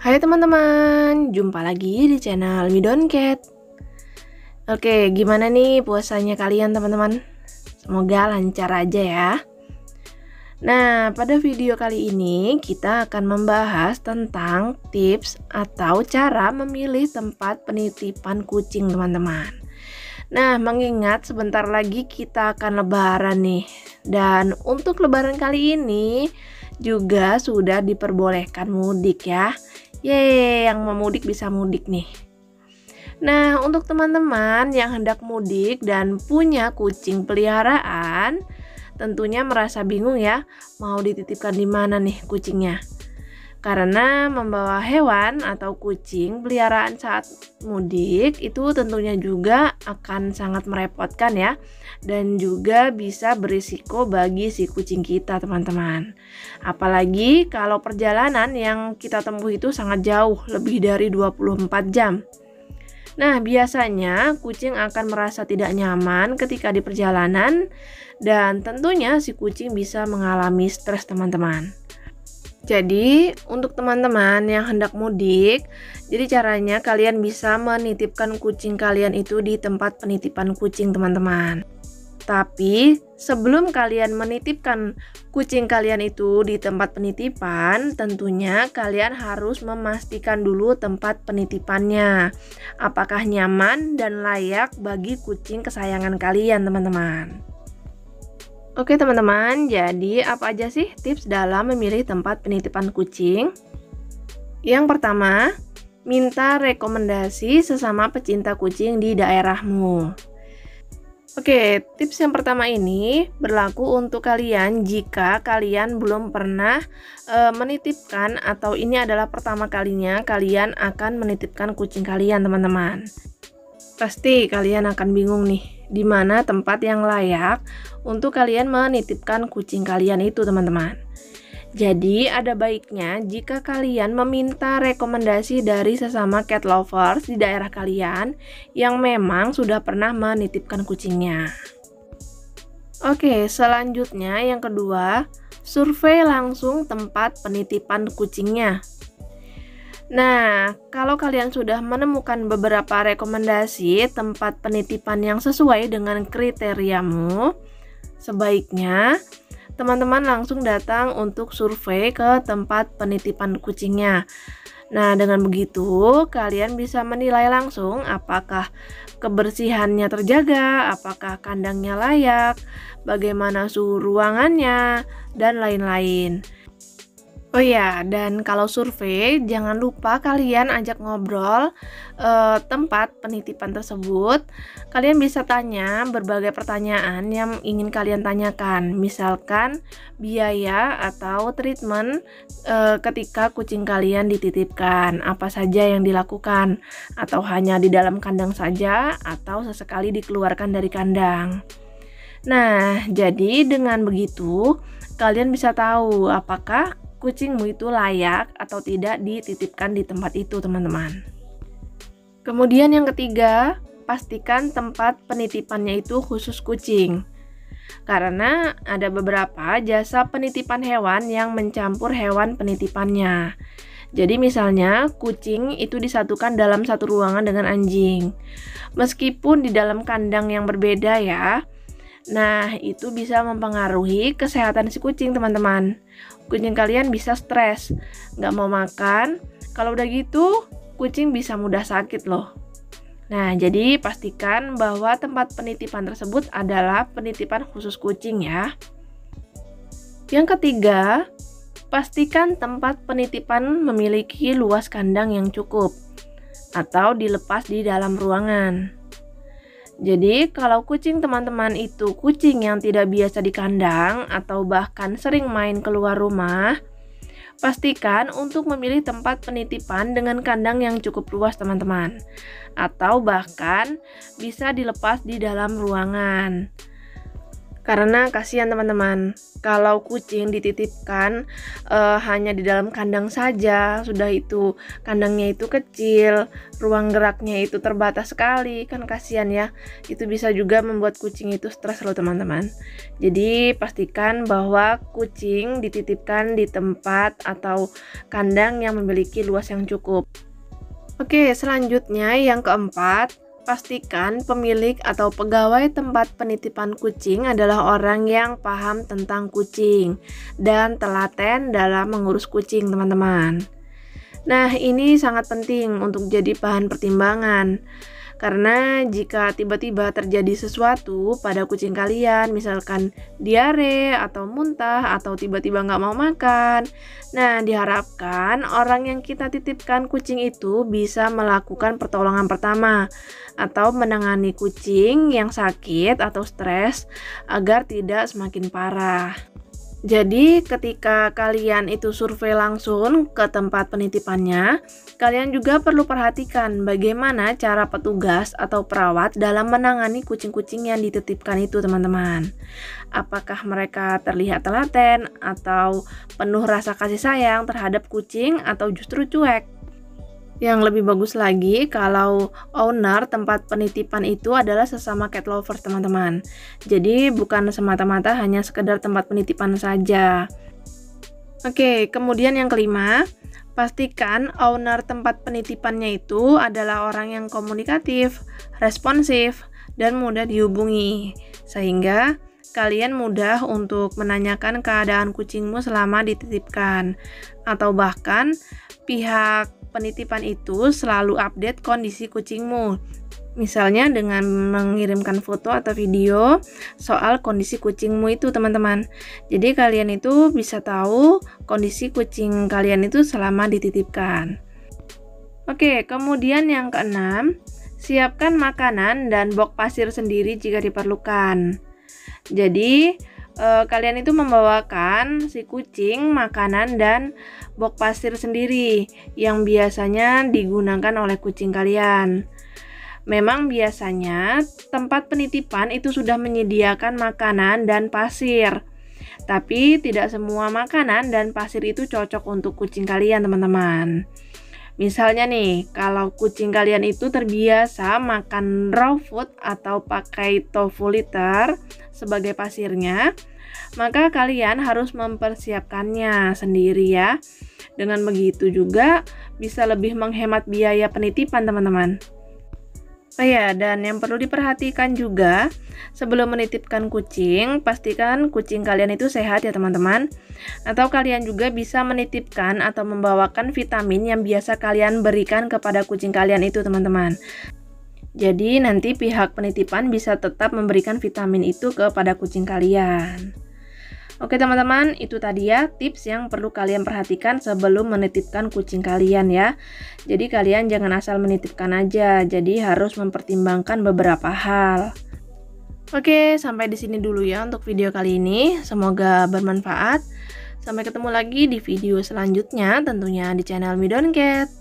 Hai teman-teman, jumpa lagi di channel Midoncat. Oke, gimana nih puasanya kalian teman-teman? Semoga lancar aja ya. Nah, pada video kali ini kita akan membahas tentang tips atau cara memilih tempat penitipan kucing teman-teman. Nah, mengingat sebentar lagi kita akan lebaran nih. Dan untuk lebaran kali ini juga sudah diperbolehkan mudik ya. Yeay, yang mau mudik bisa mudik nih. Nah, untuk teman-teman yang hendak mudik dan punya kucing peliharaan, tentunya merasa bingung ya, mau dititipkan di mana nih kucingnya. Karena membawa hewan atau kucing peliharaan saat mudik itu tentunya juga akan sangat merepotkan ya. Dan juga bisa berisiko bagi si kucing kita teman-teman. Apalagi kalau perjalanan yang kita tempuh itu sangat jauh, lebih dari 24 jam. Nah, biasanya kucing akan merasa tidak nyaman ketika di perjalanan. Dan tentunya si kucing bisa mengalami stres teman-teman. Jadi, untuk teman-teman yang hendak mudik, jadi caranya kalian bisa menitipkan kucing kalian itu di tempat penitipan kucing, teman-teman. Tapi, sebelum kalian menitipkan kucing kalian itu di tempat penitipan, tentunya kalian harus memastikan dulu tempat penitipannya. Apakah nyaman dan layak bagi kucing kesayangan kalian, teman-teman. Oke teman-teman, jadi apa aja sih tips dalam memilih tempat penitipan kucing? Yang pertama, minta rekomendasi sesama pecinta kucing di daerahmu. Oke, tips yang pertama ini berlaku untuk kalian jika kalian belum pernah menitipkan atau ini adalah pertama kalinya kalian akan menitipkan kucing kalian teman-teman. Pasti kalian akan bingung nih, di mana tempat yang layak untuk kalian menitipkan kucing kalian itu teman-teman. Jadi ada baiknya jika kalian meminta rekomendasi dari sesama cat lovers di daerah kalian yang memang sudah pernah menitipkan kucingnya. Oke, selanjutnya yang kedua, survei langsung tempat penitipan kucingnya. Nah, kalau kalian sudah menemukan beberapa rekomendasi tempat penitipan yang sesuai dengan kriteriamu, sebaiknya teman-teman langsung datang untuk survei ke tempat penitipan kucingnya. Nah, dengan begitu kalian bisa menilai langsung apakah kebersihannya terjaga, apakah kandangnya layak, bagaimana suhu ruangannya, dan lain-lain. Oh ya, dan kalau survei jangan lupa kalian ajak ngobrol tempat penitipan tersebut. Kalian bisa tanya berbagai pertanyaan yang ingin kalian tanyakan. Misalkan biaya atau treatment ketika kucing kalian dititipkan. Apa saja yang dilakukan, atau hanya di dalam kandang saja, atau sesekali dikeluarkan dari kandang. Nah, jadi dengan begitu kalian bisa tahu apakah kucingmu itu layak atau tidak dititipkan di tempat itu teman-teman. Kemudian yang ketiga, pastikan tempat penitipannya itu khusus kucing. Karena ada beberapa jasa penitipan hewan yang mencampur hewan penitipannya. Jadi misalnya kucing itu disatukan dalam satu ruangan dengan anjing. Meskipun di dalam kandang yang berbeda ya. Nah, itu bisa mempengaruhi kesehatan si kucing teman-teman. Kucing kalian bisa stres, nggak mau makan. Kalau udah gitu, kucing bisa mudah sakit loh. Nah, jadi pastikan bahwa tempat penitipan tersebut adalah penitipan khusus kucing ya. Yang ketiga, pastikan tempat penitipan memiliki luas kandang yang cukup atau dilepas di dalam ruangan. Jadi kalau kucing teman-teman itu kucing yang tidak biasa di kandang atau bahkan sering main keluar rumah, pastikan untuk memilih tempat penitipan dengan kandang yang cukup luas teman-teman. Atau bahkan bisa dilepas di dalam ruangan. Karena kasihan teman-teman, kalau kucing dititipkan hanya di dalam kandang saja, sudah itu kandangnya itu kecil, ruang geraknya itu terbatas sekali, kan kasihan ya. Itu bisa juga membuat kucing itu stres loh teman-teman. Jadi pastikan bahwa kucing dititipkan di tempat atau kandang yang memiliki luas yang cukup. Oke, selanjutnya yang keempat, pastikan pemilik atau pegawai tempat penitipan kucing adalah orang yang paham tentang kucing dan telaten dalam mengurus kucing, teman-teman. Nah, ini sangat penting untuk jadi bahan pertimbangan. Karena jika tiba-tiba terjadi sesuatu pada kucing kalian, misalkan diare atau muntah atau tiba-tiba nggak mau makan, nah diharapkan orang yang kita titipkan kucing itu bisa melakukan pertolongan pertama atau menangani kucing yang sakit atau stres agar tidak semakin parah. Jadi ketika kalian itu survei langsung ke tempat penitipannya, kalian juga perlu perhatikan bagaimana cara petugas atau perawat dalam menangani kucing-kucing yang dititipkan itu, teman-teman. Apakah mereka terlihat telaten atau penuh rasa kasih sayang terhadap kucing atau justru cuek? Yang lebih bagus lagi kalau owner tempat penitipan itu adalah sesama cat lover, teman-teman. Jadi bukan semata-mata hanya sekedar tempat penitipan saja. Oke, kemudian yang kelima, pastikan owner tempat penitipannya itu adalah orang yang komunikatif, responsif, dan mudah dihubungi. Sehingga kalian mudah untuk menanyakan keadaan kucingmu selama dititipkan. Atau bahkan pihak penitipan itu selalu update kondisi kucingmu. Misalnya dengan mengirimkan foto atau video soal kondisi kucingmu itu, teman-teman. Jadi kalian itu bisa tahu kondisi kucing kalian itu selama dititipkan. Oke, kemudian yang keenam, siapkan makanan dan box pasir sendiri jika diperlukan. Jadi kalian itu membawakan si kucing makanan dan box pasir sendiri yang biasanya digunakan oleh kucing kalian. Memang biasanya tempat penitipan itu sudah menyediakan makanan dan pasir, tapi tidak semua makanan dan pasir itu cocok untuk kucing kalian, teman-teman. Misalnya nih, kalau kucing kalian itu terbiasa makan raw food atau pakai tofu litter sebagai pasirnya, maka kalian harus mempersiapkannya sendiri ya. Dengan begitu juga bisa lebih menghemat biaya penitipan, teman-teman. Oh ya, dan yang perlu diperhatikan juga, sebelum menitipkan kucing, pastikan kucing kalian itu sehat ya teman-teman. Atau kalian juga bisa menitipkan atau membawakan vitamin yang biasa kalian berikan kepada kucing kalian itu, teman-teman. Jadi nanti pihak penitipan bisa tetap memberikan vitamin itu kepada kucing kalian. Oke teman-teman, itu tadi ya tips yang perlu kalian perhatikan sebelum menitipkan kucing kalian ya. Jadi kalian jangan asal menitipkan aja, jadi harus mempertimbangkan beberapa hal. Oke, sampai di sini dulu ya untuk video kali ini. Semoga bermanfaat. Sampai ketemu lagi di video selanjutnya tentunya di channel Midon Cat.